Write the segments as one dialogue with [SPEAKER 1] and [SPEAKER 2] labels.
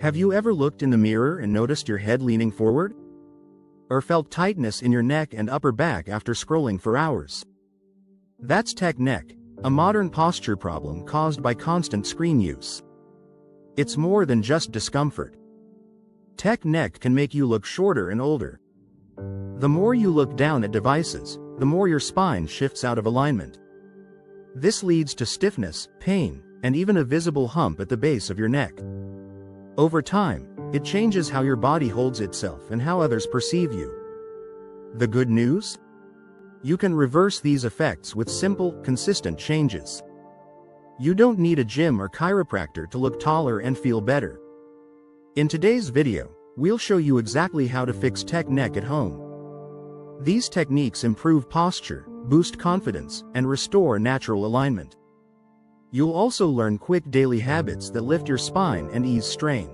[SPEAKER 1] Have you ever looked in the mirror and noticed your head leaning forward? Or felt tightness in your neck and upper back after scrolling for hours? That's tech neck, a modern posture problem caused by constant screen use. It's more than just discomfort. Tech neck can make you look shorter and older. The more you look down at devices, the more your spine shifts out of alignment. This leads to stiffness, pain, and even a visible hump at the base of your neck. Over time, it changes how your body holds itself and how others perceive you. The good news? You can reverse these effects with simple, consistent changes. You don't need a gym or chiropractor to look taller and feel better. In today's video, we'll show you exactly how to fix tech neck at home. These techniques improve posture, boost confidence, and restore natural alignment. You'll also learn quick daily habits that lift your spine and ease strain.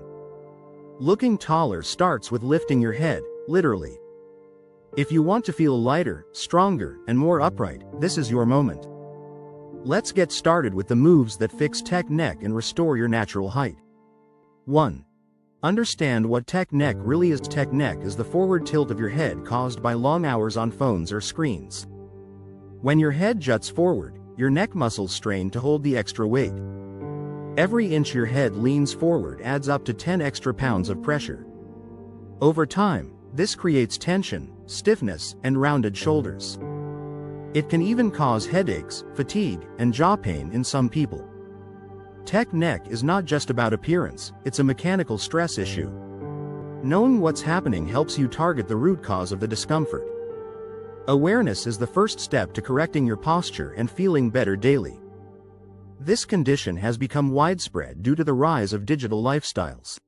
[SPEAKER 1] Looking taller starts with lifting your head, literally. If you want to feel lighter, stronger, and more upright, this is your moment. Let's get started with the moves that fix tech neck and restore your natural height. 1. Understand what tech neck really is. Tech neck is the forward tilt of your head caused by long hours on phones or screens. When your head juts forward, your neck muscles strain to hold the extra weight. Every inch your head leans forward adds up to 10 extra pounds of pressure. Over time, this creates tension, stiffness, and rounded shoulders. It can even cause headaches, fatigue, and jaw pain in some people. Tech neck is not just about appearance, it's a mechanical stress issue. Knowing what's happening helps you target the root cause of the discomfort. Awareness is the first step to correcting your posture and feeling better daily. This condition has become widespread due to the rise of digital lifestyles.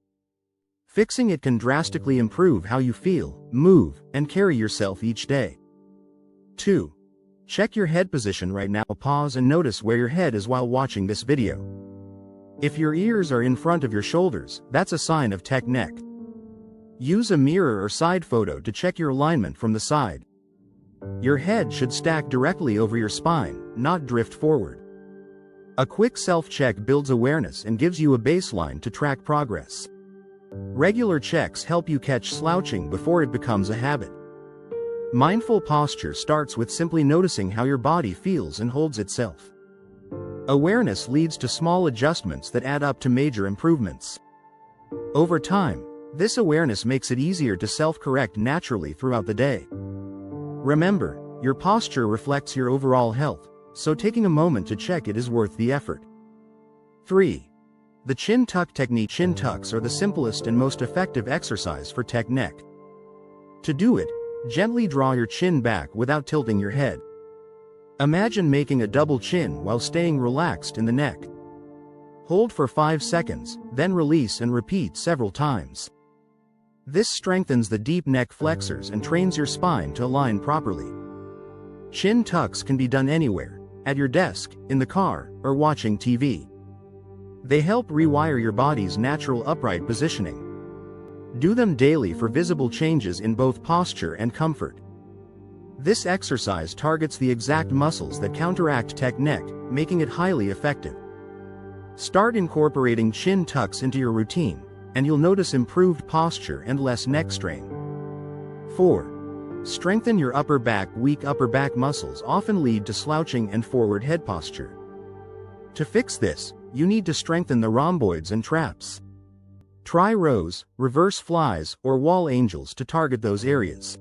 [SPEAKER 1] Fixing it can drastically improve how you feel, move, and carry yourself each day. 2. Check your head position right now. Pause and notice where your head is while watching this video. If your ears are in front of your shoulders, that's a sign of tech neck. Use a mirror or side photo to check your alignment from the side. Your head should stack directly over your spine, not drift forward. A quick self-check builds awareness and gives you a baseline to track progress. Regular checks help you catch slouching before it becomes a habit. Mindful posture starts with simply noticing how your body feels and holds itself. Awareness leads to small adjustments that add up to major improvements. Over time, this awareness makes it easier to self-correct naturally throughout the day. Remember, your posture reflects your overall health, so taking a moment to check it is worth the effort. 3. The chin tuck technique. Chin tucks are the simplest and most effective exercise for tech neck. To do it, gently draw your chin back without tilting your head. Imagine making a double chin while staying relaxed in the neck. Hold for 5 seconds, then release and repeat several times. This strengthens the deep neck flexors and trains your spine to align properly. Chin tucks can be done anywhere, at your desk, in the car, or watching TV. They help rewire your body's natural upright positioning. Do them daily for visible changes in both posture and comfort. This exercise targets the exact muscles that counteract tech neck, making it highly effective. Start incorporating chin tucks into your routine, and you'll notice improved posture and less neck strain. 4. Strengthen your upper back. Weak upper back muscles often lead to slouching and forward head posture. To fix this, you need to strengthen the rhomboids and traps. Try rows, reverse flies, or wall angels to target those areas.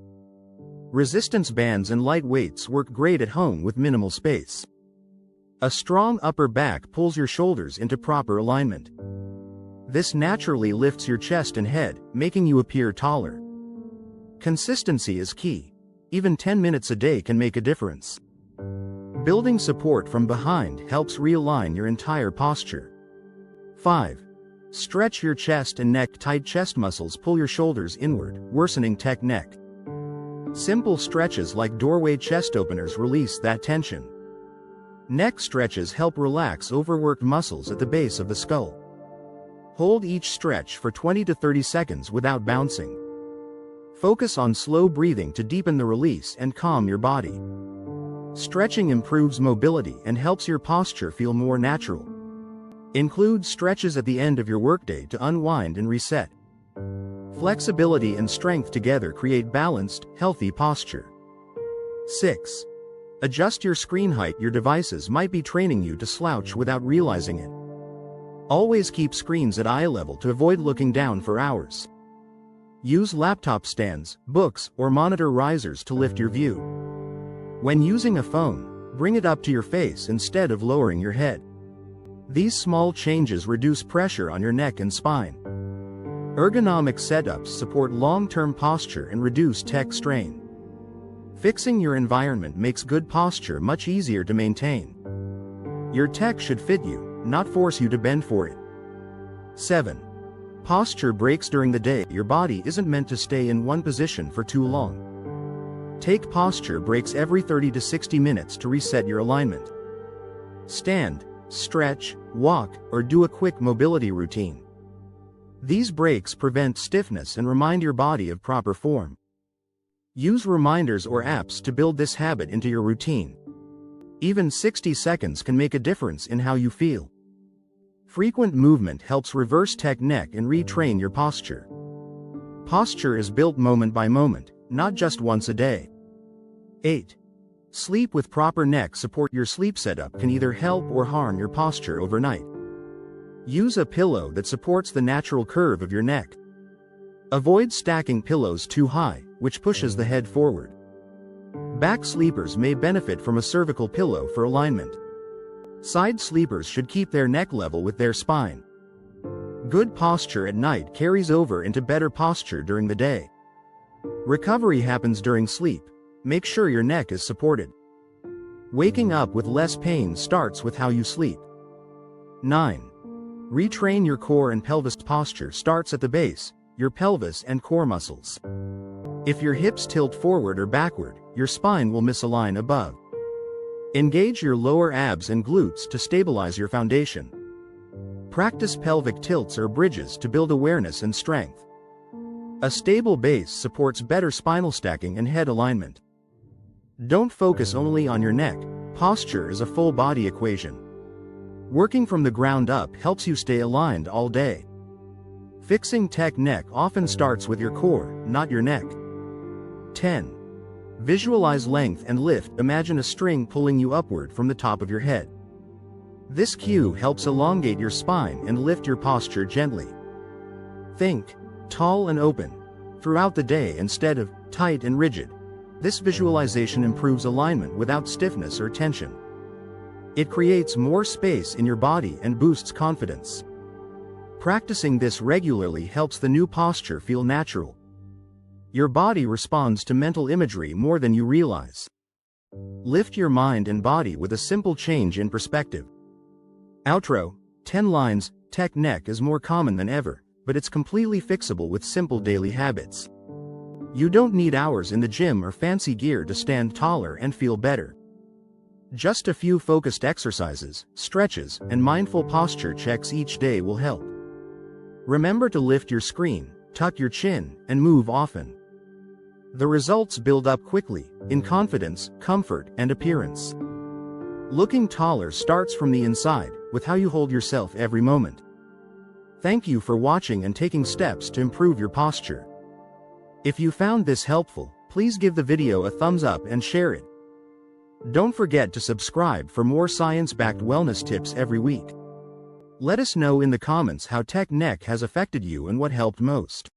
[SPEAKER 1] Resistance bands and light weights work great at home with minimal space. A strong upper back pulls your shoulders into proper alignment. This naturally lifts your chest and head, making you appear taller. Consistency is key. Even 10 minutes a day can make a difference. Building support from behind helps realign your entire posture. 5. Stretch your chest and neck. Tight chest muscles pull your shoulders inward, worsening tech neck. Simple stretches like doorway chest openers release that tension. Neck stretches help relax overworked muscles at the base of the skull. Hold each stretch for 20 to 30 seconds without bouncing. Focus on slow breathing to deepen the release and calm your body. Stretching improves mobility and helps your posture feel more natural. Include stretches at the end of your workday to unwind and reset. Flexibility and strength together create balanced, healthy posture. 6. Adjust your screen height. Your devices might be training you to slouch without realizing it. Always keep screens at eye level to avoid looking down for hours. Use laptop stands, books, or monitor risers to lift your view. When using a phone, bring it up to your face instead of lowering your head. These small changes reduce pressure on your neck and spine. Ergonomic setups support long-term posture and reduce tech strain. Fixing your environment makes good posture much easier to maintain. Your tech should fit you, not force you to bend for it. 7. Posture breaks during the day. Your body isn't meant to stay in one position for too long. Take posture breaks every 30 to 60 minutes to reset your alignment. Stand, stretch, walk, or do a quick mobility routine. These breaks prevent stiffness and remind your body of proper form. Use reminders or apps to build this habit into your routine. Even 60 seconds can make a difference in how you feel. Frequent movement helps reverse tech neck and retrain your posture. Posture is built moment by moment, not just once a day. 8. Sleep with proper neck support. Your sleep setup can either help or harm your posture overnight. Use a pillow that supports the natural curve of your neck. Avoid stacking pillows too high, which pushes the head forward. Back sleepers may benefit from a cervical pillow for alignment. Side sleepers should keep their neck level with their spine. Good posture at night carries over into better posture during the day. Recovery happens during sleep. Make sure your neck is supported. Waking up with less pain starts with how you sleep. 9. Retrain your core and pelvis. Posture starts at the base, your pelvis and core muscles. If your hips tilt forward or backward, your spine will misalign above. Engage your lower abs and glutes to stabilize your foundation. Practice pelvic tilts or bridges to build awareness and strength. A stable base supports better spinal stacking and head alignment. Don't focus only on your neck. Posture is a full body equation. Working from the ground up helps you stay aligned all day. Fixing tech neck often starts with your core, not your neck. 10. Visualize length and lift. Imagine a string pulling you upward from the top of your head. This cue helps elongate your spine and lift your posture gently. Think tall and open throughout the day instead of tight and rigid. This visualization improves alignment without stiffness or tension. It creates more space in your body and boosts confidence. Practicing this regularly helps the new posture feel natural. Your body responds to mental imagery more than you realize. Lift your mind and body with a simple change in perspective. Outro. 10 lines. Tech neck is more common than ever, but it's completely fixable with simple daily habits. You don't need hours in the gym or fancy gear to stand taller and feel better. Just a few focused exercises, stretches, and mindful posture checks each day will help. Remember to lift your screen, tuck your chin, and move often. The results build up quickly, in confidence, comfort, and appearance. Looking taller starts from the inside, with how you hold yourself every moment. Thank you for watching and taking steps to improve your posture. If you found this helpful, please give the video a thumbs up and share it. Don't forget to subscribe for more science-backed wellness tips every week. Let us know in the comments how tech neck has affected you and what helped most.